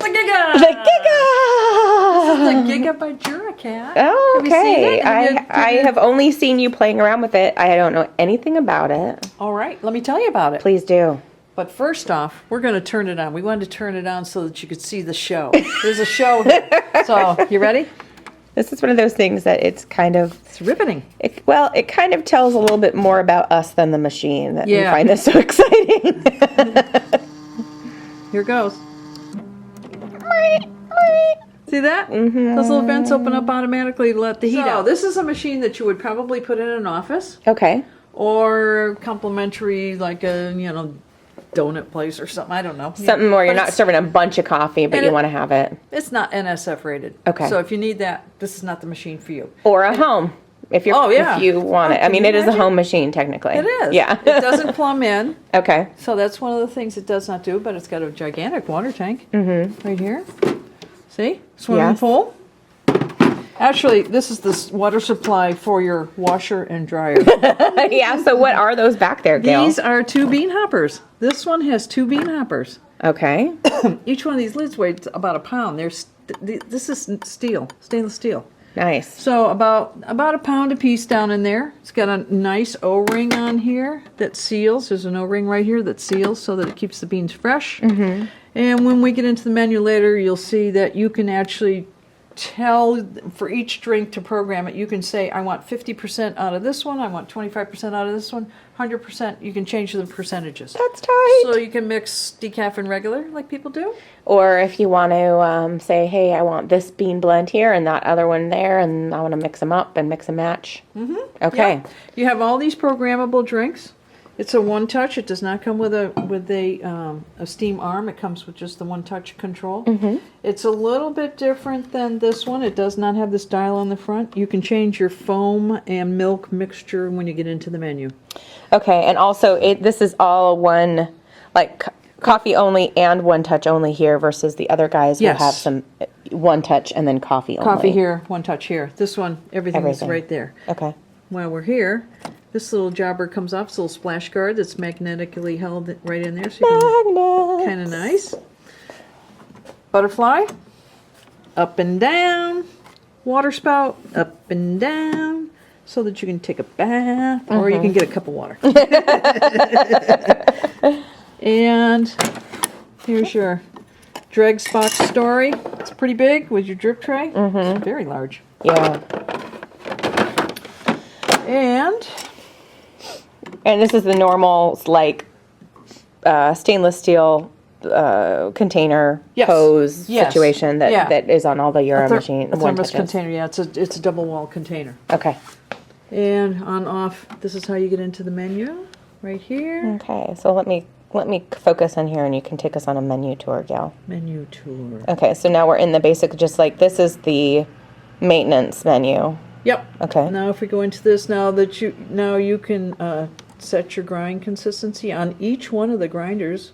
The Giga! The Giga! This is the Giga by Jura, Cat. Oh, okay. Have you seen it? I have only seen you playing around with it. I don't know anything about it. All right, let me tell you about it. Please do. But first off, we're going to turn it on. We wanted to turn it on so that you could see the show. There's a show here. So, you ready? This is one of those things that it's kind of... It's riveting. It kind of tells a little bit more about us than the machine. That we Yeah. find this so exciting. Here goes. See that? Mm-hmm. Those little vents open up automatically to let the heat out. This is a machine that you would probably put in an office Okay. or complimentary, like a, donut place or something. I don't know. Something where you're But not it's- serving a bunch of coffee, but and you it- want to have it. It's not NSF rated. Okay. So if you need that, this is not the machine for you. Or a home. If you're, Oh, yeah. if you want it. I Can mean, you it is a imagine? home machine, technically. It is. Yeah. It doesn't plumb in. Okay. So that's one of the things it does not do, but it's got a gigantic water tank right here. See? Swimming Yes. pool. Actually, this is the water supply for your washer and dryer. Yeah, so what are those back there, Gail? These are 2 bean hoppers. This one has 2 bean hoppers. Okay. Each one of these lids weighs about a pound. This is steel, stainless steel. Nice. So about a pound a piece down in there. It's got a nice O-ring on here that seals. There's an O-ring right here that seals so that it keeps the beans fresh. And when we get into the menu later, you'll see that you can actually tell for each drink to program it. You can say, I want 50% out of this one. I want 25% out of this one. 100%. You can change the percentages. That's tight. So you can mix decaf and regular like people do. Or if you want to say, hey, I want this bean blend here and that other one there, and I want to mix them up and mix and match. Okay. Yeah. You have all these programmable drinks. It's a one-touch. It does not come with a steam arm. It comes with just the one-touch control. It's a little bit different than this one. It does not have this dial on the front. You can change your foam and milk mixture when you get into the menu. Okay, and also this is all one, like coffee only and one touch only here versus the other guys Yes. will have some one touch and then coffee only. Coffee here, one touch here. This one, everything is Everything. right there. Okay. While we're here, this little jobber comes off. It's a little splash guard that's magnetically held right in there. So you can Magnet. kind of nice. Butterfly, up and down. Water spout, up and down, so that you can take a bath or you can get a cup of water. And here's your drag box story. It's pretty big with your drip tray. It's very large. Yeah. And this is the normal, like, stainless steel container Yes. hose Yes. situation that, Yeah. that is on all the Euro machines. a thermos container, yeah, it's a double wall container. Okay. And on off, this is how you get into the menu, right here. Okay, so let me focus on here and you can take us on a menu tour, Gail. Menu tour. Okay, so now we're in the basic, just like this is the maintenance menu. Yep. Okay. Now if we go into this, now you can set your grind consistency on each one of the grinders.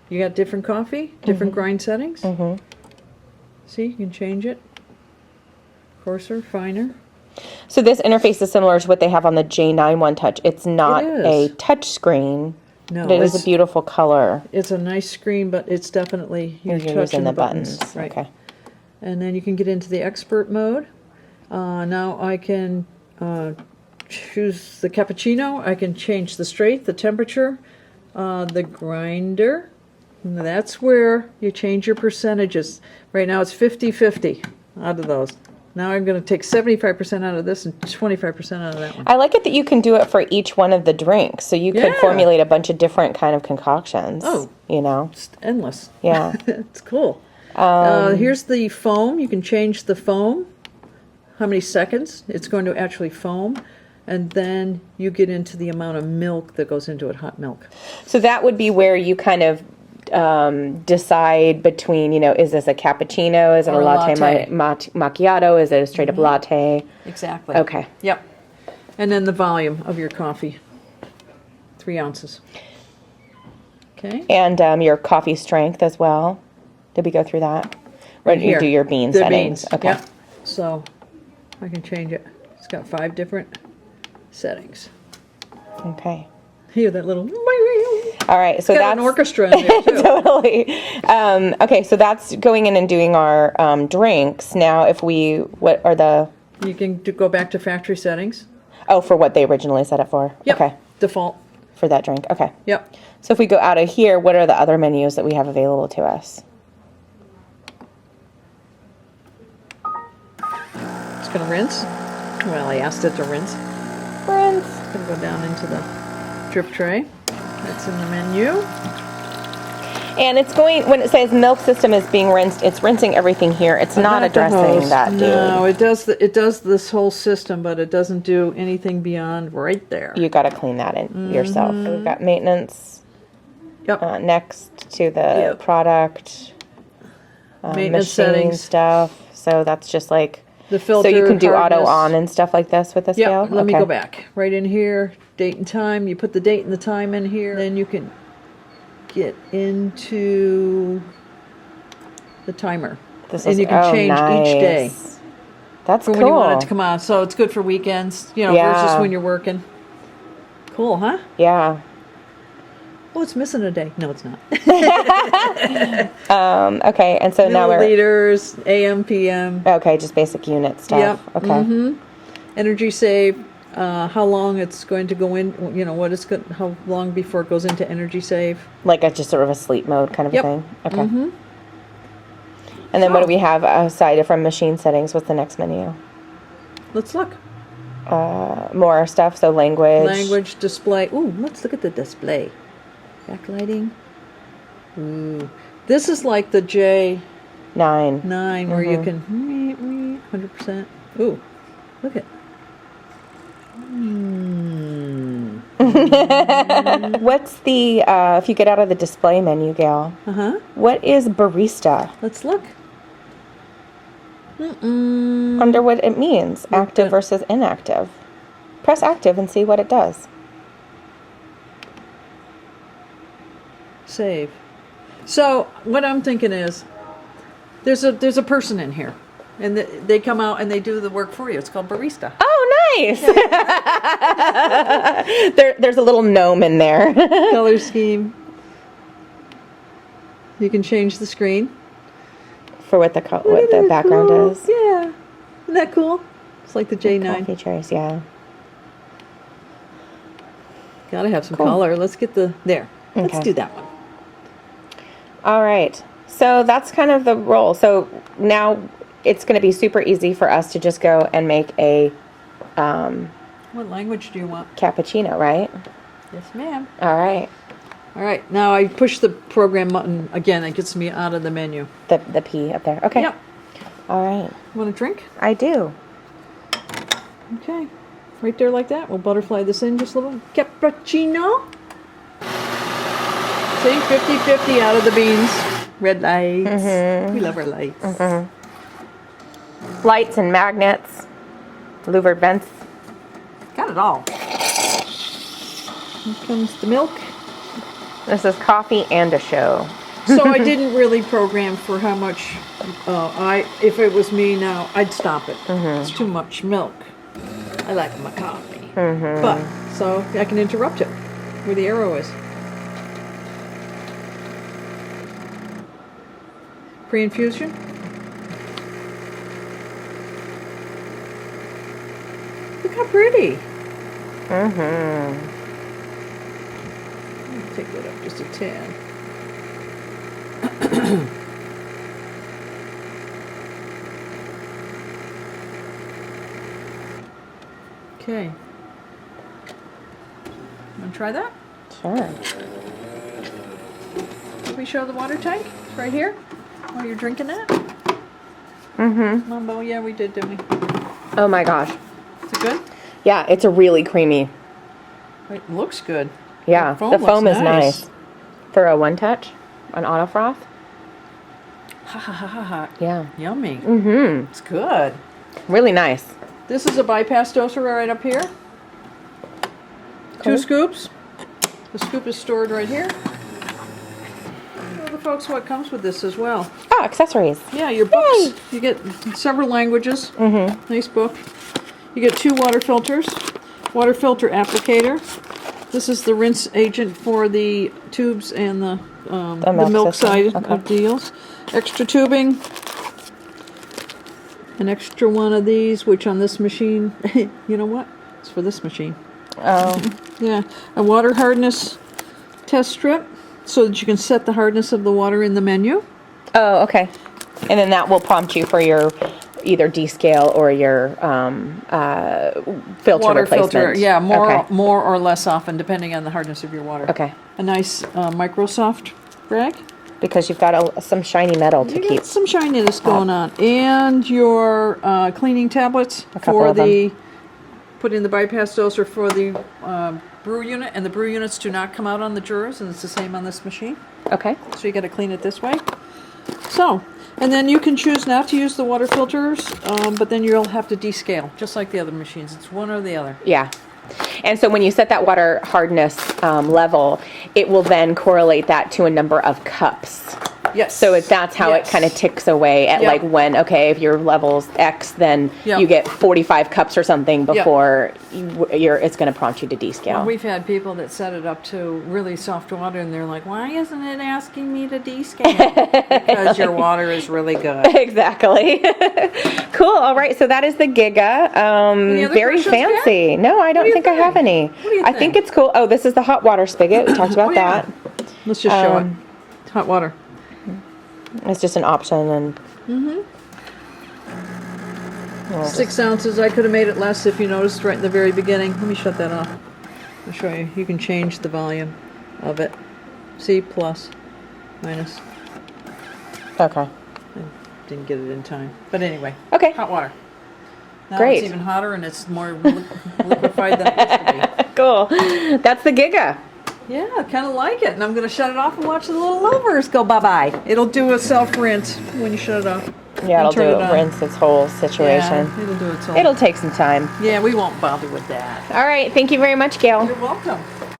You got different coffee, different grind settings. See, you can change it. Coarser, finer. So this interface is similar to what they have on the J9 One Touch. It's not It a is. touch screen, No, but it is a beautiful color. it's a nice screen, but it's definitely you're You're touching using the the buttons. buttons. Right. Okay. And then you can get into the expert mode. Now I can choose the cappuccino. I can change the strength, the temperature, the grinder. And that's where you change your percentages. Right now it's 50-50 out of those. Now I'm going to take 75% out of this and 25% out of that one. I like it that you can do it for each one of the drinks. So you could Yeah. formulate a bunch of different kind of concoctions. Oh. You know? It's endless. Yeah. It's cool. Here's the foam. You can change the foam, how many seconds it's going to actually foam, and then you get into the amount of milk that goes into it, hot milk. So that would be where you kind of decide between, is this a cappuccino? Is it Or a a latte, latte. macchiato? Is it a straight up latte? Exactly. Okay. Yep. And then the volume of your coffee, 3 ounces. Okay. And your coffee strength as well. Did we go through that? Or do you Here. do your bean The settings? beans. Okay. Yep. So I can change it. It's got 5 different settings. Okay. Hear that little... All right, so Got that's an orchestra in there too. totally. Okay, so that's going in and doing our drinks. Now, what are the? You can go back to factory settings. Oh, for what they originally set it for. Yep. Okay. Default. For that drink. Okay. Yep. So if we go out of here, what are the other menus that we have available to us? It's going to rinse. Well, I asked it to rinse. Rinse. It's going to go down into the drip tray. That's in the menu. And it's going, when it says milk system is being rinsed, it's rinsing everything here. It's not the addressing hose. that dude. No, it does this whole system, but it doesn't do anything beyond right there. You got to clean that in yourself. So we've got maintenance. Yep. Next to the product. Maintenance machine settings. stuff. So that's just like The filter. So you can do hardness. auto on and stuff like this with this scale? Let me go back. Right in here, date and time. You put the date and the time in here. Then you can get into the timer. And you can change each day. That's for cool. when you want it to come on. So it's good for weekends, versus when you're working. Cool, huh? Yeah. Oh, it's missing a day. No, it's not. Okay, and so now we're... Milliliters, AM, PM. Okay, just basic unit stuff. Yep. Okay. Mm-hmm. Energy save, how long it's going to go in, how long before it goes into energy save. Like just sort of a sleep mode kind of a thing? Okay. Mm-hmm. And then what do we have aside from machine settings? What's the next menu? Let's look. More stuff, so language. Language, display. Ooh, let's look at the display. Backlighting. Ooh. This is like the J9 where you can 100%. Ooh, look at. What's the, if you get out of the display menu, Gail, what is Barista? Let's look. Wonder what it means, active versus inactive. Press active and see what it does. Save. So what I'm thinking is, there's a person in here, and they come out and they do the work for you. It's called Barista. Oh, nice! There's a little gnome in there. Color scheme. You can change the screen For what the background cool? is. Yeah. Isn't that cool? It's like the J9. Features, yeah. Gotta have some color. Let's get there. Let's Okay. do that one. All right. So that's kind of the roll. So now it's going to be super easy for us to just go and make a What language do you want? cappuccino, right? Yes, ma'am. All right. All right. Now I push the program button again. It gets me out of the menu. The P up there. Okay. Yep. All right. Want a drink? I do. Okay. Right there like that. We'll butterfly this in just a little. Cappuccino. See, 50-50 out of the beans. Red lights. We love our lights. Lights and magnets. Louvered vents. Got it all. Here comes the milk. This is coffee and a show. So I didn't really program for how much if it was me now, I'd stop it. It's too much milk. I like my coffee. But, so I can interrupt it where the arrow is. Pre-infusion. Look how pretty. Take that up just a tad. Okay. Want to try that? Sure. Did we show the water tank? It's right here. While you're drinking that? Mumbo, yeah, we did, didn't we? Oh my gosh. Is it good? Yeah, it's a really creamy. It looks good. Yeah, The the foam foam looks is nice. nice. For a one touch, an auto froth. Ha ha ha ha ha. Yeah. Yummy. Mm-hmm. It's good. Really nice. This is a bypass doser right up here. Cool. 2 scoops. The scoop is stored right here. Show the folks what comes with this as well. Oh, accessories. Yeah, your books. You get several languages. Nice book. You get 2 water filters. Water filter applicator. This is the rinse agent for the tubes and the milk milk system. side Okay. of deals. Extra tubing. An extra one of these, which on this machine, you know what? It's for this machine. Oh, Yeah, a water hardness test strip so that you can set the hardness of the water in the menu. oh, okay. And then that will prompt you for your either descale or your filter Water replacement. filter, yeah, Okay. more or less often depending on the hardness of your water. Okay. A nice Microsoft rag. Because you've got some shiny metal to You keep. got some shininess going on, and your cleaning tablets couple for of them. the put in the bypass doser for the brew unit, and the brew units do not come out on the Juras, and it's the same on this machine. Okay. So you got to clean it this way. So, and then you can choose not to use the water filters, but then you'll have to descale, just like the other machines. It's one or the other. Yeah. And so when you set that water hardness level, it will then correlate that to a number of cups. Yes. So that's how it kind of ticks away at Yep. like when, okay, if your level's X, then Yep. you get 45 cups or something Yep. before it's going to prompt you to descale. We've had people that set it up to really soft water, and they're like, "Why isn't it asking me to descale?" Because your water is really good. Exactly. Cool. All right. So that is the Giga. Any other Very questions, Gail? fancy. No, I don't do you think I have think? any. What do you I think think? it's cool. Oh, this is the hot water spigot. We talked about Oh, yeah. that. Let's just show it. Hot water. It's just an option and 6 ounces. I could have made it less if you noticed right in the very beginning. Let me shut that off. I'll show you. You can change the volume of it. See, plus, minus. okay. I didn't get it in time. But anyway. Okay. Hot water. Now Great. it's even hotter and it's more liquefied than it used to Cool. That's the Giga. be. Yeah, I kind of like it. And I'm going to shut it off and watch the little lovers go bye-bye. It'll do a self-rinse when you shut it off. Yeah, it'll turn do it on. rinse its whole situation. Yeah, it'll do its own. It'll take some time. Yeah, we won't bother with that. All right. Thank you very much, Gail. You're welcome.